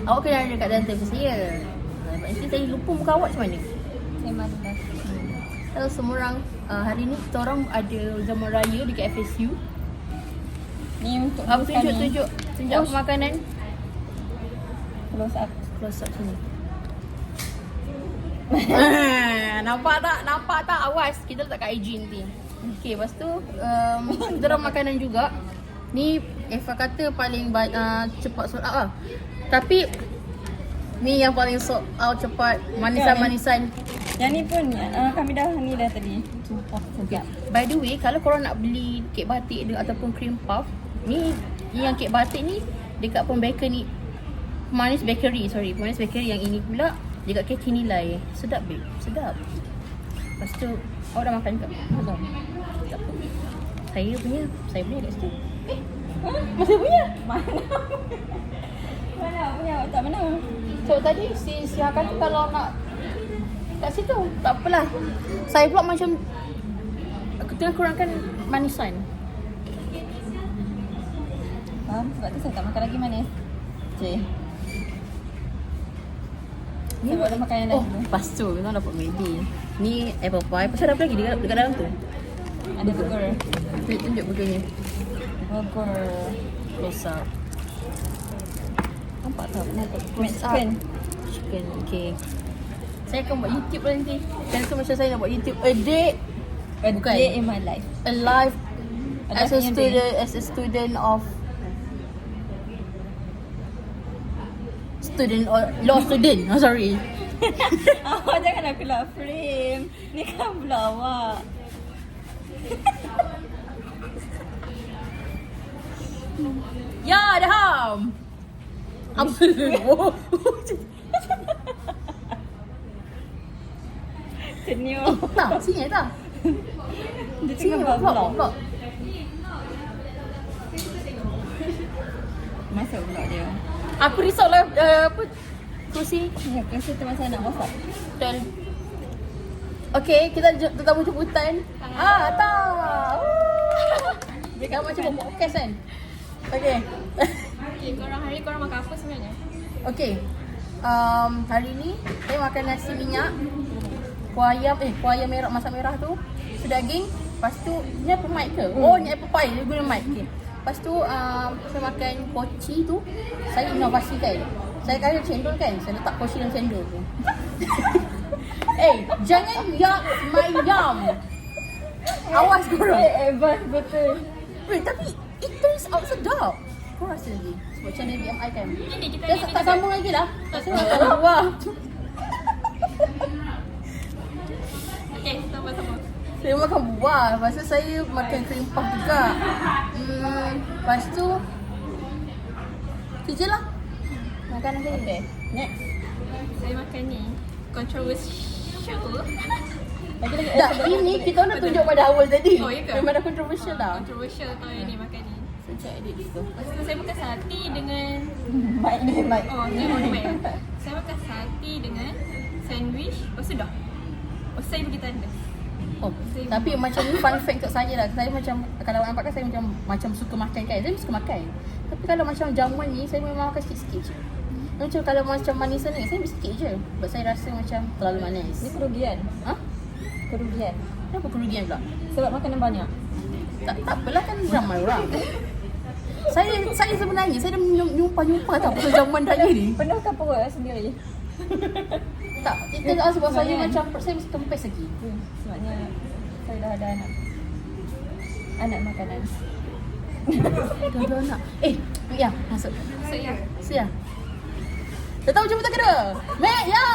Awak kena ada kat dalam telefon saya. Nanti saya lupa muka awak macam mana. Saya malu dah. Hello semua orang. Hari ni kita orang ada zaman raya dekat FSU. Ni untuk Apa tunjuk apa makanan. close up. Close up sini. Nampak tak? Awas, kita letak kat IG nanti. Okay, lepas tu kita orang makanan juga. Ni Eva kata paling cepat sold out lah. Tapi ni yang paling sold out cepat. Manisan-manisan. Yang ni pun kami dah tadi. Okay. By the way, kalau korang nak beli kek batik dia ataupun cream puff, ni yang kek batik ni dekat Pembaker ni Manis Bakery yang ini pula dekat Kaki Nilai. Sedap babe, sedap. Lepas tu awak dah makan ke? Belum. Tak apa. Saya punya kat situ. Masih punya? Mana punya? Tak mana? So tadi si kata kalau nak kat situ, tak apalah. Saya pula macam aku tengah kurangkan manisan. Faham? Sebab tu saya tak makan lagi manis. Cik. Ni Sebab dah makan yang dah dulu. lepas tu memang dapat Medi. Ni apple pie. Pasal apa lagi dekat dalam tu? Ada burger. Tunjuk burgernya. Burger. Close up. Nampak tak? Chicken. Chicken, okay. Saya akan buat YouTube lah nanti. Dan tu macam saya nak buat YouTube a day. Bukan. Day in my life. Alive as a Alive in your student, as a student of law student. Oh sorry. Awak janganlah keluar frame. Ni kan vlog awak. Ya, dah ham. Apa? Senyum. Tak, sini tak. Dia Sini tengah buat vlog. vlog. Masuk vlog dia. Aku risaulah apa kursi. Ya, kasi tu masa nak WhatsApp. Dan okay, kita tetamu jemputan. Tak. Dia kan macam buat podcast kan. Okay. Okay, korang makan apa sebenarnya? Okay. Hari ni saya makan nasi minyak, kuah ayam merah, masak merah tu, susu daging. Lepas tu ni apa mic ke? Oh, ni apple pie, dia guna mic. Okay. Lepas tu saya makan koci tu. Saya inovasikan. Saya kaya cendol kan. Saya letak koci dalam cendol tu. Jangan yak my yum. Awas korang. Advance betul. Wait, tapi it turns out sedap. Kau rasa lagi? Sebab channel BMI kan. Ini kita Dah tak sambung lagi lah. Saya makan buah. Okay, sama-sama. Saya makan buah. Lepas tu saya makan cream puff juga. Lepas tu tu je lah makanan saya. Okay, next. Saya makan ni controversial. Lagi-lagi. Dah, ini kita nak tunjuk pada awal tadi. Oh, ya ke? Memang dah controversial dah. Controversial tau yang ni makan ni. Sejak edit situ. Lepas tu saya makan sati dengan Mic ni, mic. saya makan sati dengan sandwich. Lepas tu dah. Saya bagi tanda. Oh, tapi macam ni fun fact untuk saya lah. Saya macam, kalau nampak kan saya macam suka makan kan. Saya suka makan. Tapi kalau macam jamuan ni, saya memang makan sikit-sikit je. Macam kalau macam manisan ni, saya ambil sikit je. Sebab saya rasa macam terlalu manis. Ni kerugian. Ha? Kerugian. Kenapa kerugian pula? Sebab makanan banyak. Tak apalah kan ramai orang. Saya sebenarnya, saya dah nyumpah tau pasal jamuan raya ni. Penuhkan perut sendiri. Tak, itu tak sebab saya macam perut saya mesti kempes lagi. Sebabnya saya dah ada anak. Anak makanan. Dua-dua anak. Ya, masuk. Saya Sia. Dah tahu jemputan ke dah? Mek, ya!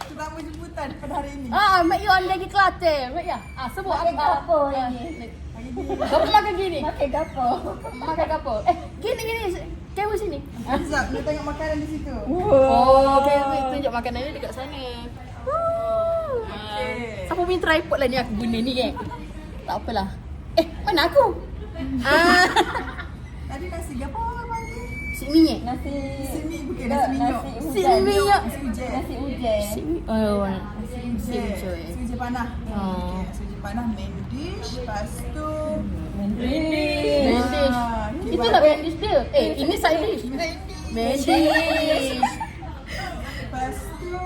Tetamu jemputan pada hari ini. Mek you on lagi Kelantan. Mek ya. Sebut Makan gapo yang ni? Kau makan gini. Makan gapo. Makan gapo? Gini. Kewa sini. Azab, nak tengok makanan di situ. Oh, okay. Tunjuk makanan dia dekat sana. Okay. Siapa punya tripod lah ni aku guna ni kan? Tak apalah. Mana aku? Tadi nasi apa orang panggil? Si minyak. Nasi Sini bukan nasi minyak. Si minyak. Nasi hujan. Nasi hujan. Si oh, Nasi hujan. Nasi hujan panah. Oh. Nasi hujan panah main dish. Lepas tu Main dish. Ah, okay, Itulah main dish dia. Ini side dish. main dish. Medish. Lepas tu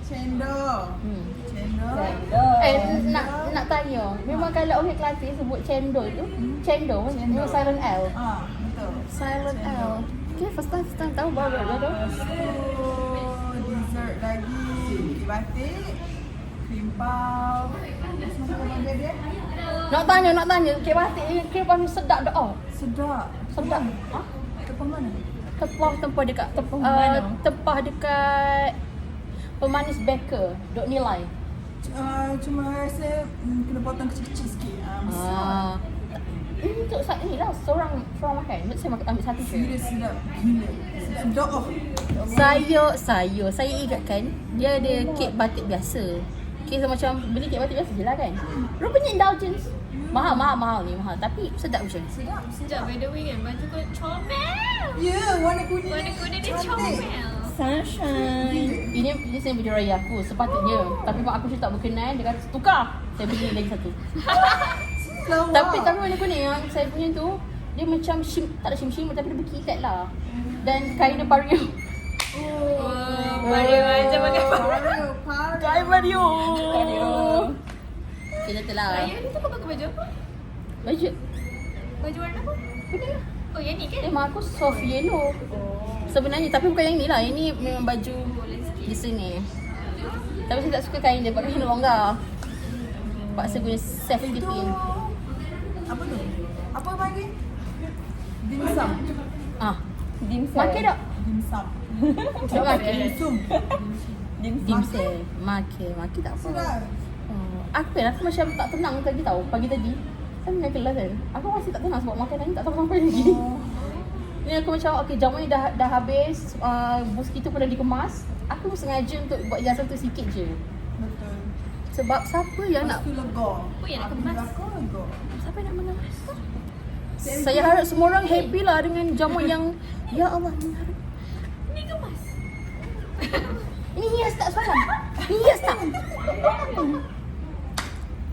cendol. Cendol. Nak tanya. Memang kalau orang Kelantan sebut cendol tu, cendol memang silent L. Betul. Silent L. Okay, first time tahu baru tu. Lepas tu dessert lagi. Kek batik. Cream puff. Semua benda dia. Nak tanya. Kek batik ni kek paling sedap dah. Oh, Sedap. sedap. Ha? Tepung mana? Tempah dekat mana? tempah dekat pemanis baker. Dok nilai. Cuma rasa kena potong kecil-kecil sikit. Besar. Ini untuk saat ni lah seorang makan. Saya ambil satu je. Serius sedap. Gila. Sedap. Saya ingatkan dia ada kek batik biasa. Kek macam beli kek batik biasa je lah kan. Rupanya indulgence. Mahal ni. Tapi sedap macam. Sedap. Sekejap, by the way kan, baju kau comel. Ya, warna kuning. Warna kuning dia Cantik. comel. Sunshine. Ini saya baju raya aku sepatutnya. Tapi mak aku tak berkenan. Dia kata tukar. Saya beli lagi satu. Lawa. Tapi warna kuning yang saya punya tu dia macam tak ada shimmer tapi dia berkilat lah. Dan kain dia Pario. Mario macam makan Pario. Kain Pario. Kita tu lah. Ayah ni tu kau pakai baju apa? Baju Baju warna apa? kuning lah. Oh, yang ni kan? Mak aku soft yellow. Sebenarnya tapi bukan yang ni lah. Ini memang baju di sini. Tapi saya tak suka kain dia pakai kain longgar. Paksa guna self Itu keeping. apa tu? Apa panggil? Dimsum. Dimsum. Makan tak? Dimsum. Tak makan. Dimsum. Dimsum. Makan tak apa. Sedap. Aku macam tak tenang tadi tahu. Pagi tadi saya makan kelas kan. Aku masih tak tenang sebab makanan ni tak tahu sampai lagi. Ni aku macam okay, jamu ni dah habis. Bus kita pun dah dikemas. Aku sengaja untuk buat ijazah tu sikit je. Betul. Sebab siapa yang nak Lepas tu lega. Apa yang nak kemas? Aku lega. siapa yang nak mengemas? Saya harap semua orang happy lah dengan jamu yang ya Allah mengharap. Ni kemas. Ini hias tak semalam? Hias tak?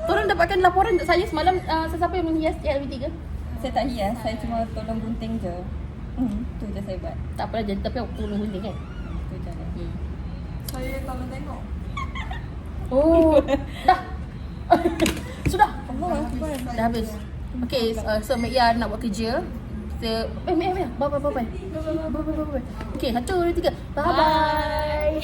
Tolong dapatkan laporan untuk saya semalam sesiapa yang menghias LV3. Saya tak hias, saya cuma tolong gunting je. Tu je saya buat. Tak apalah jadi tapi aku tolong gunting kan. Tu je. Saya tolong tengok. Oh, dah. Sudah. Allah Akbar. Dah habis. Okay, so Mek Ya nak buat kerja. Kita Mek Ya, bye. Okay, 1, 2, 3. Bye bye.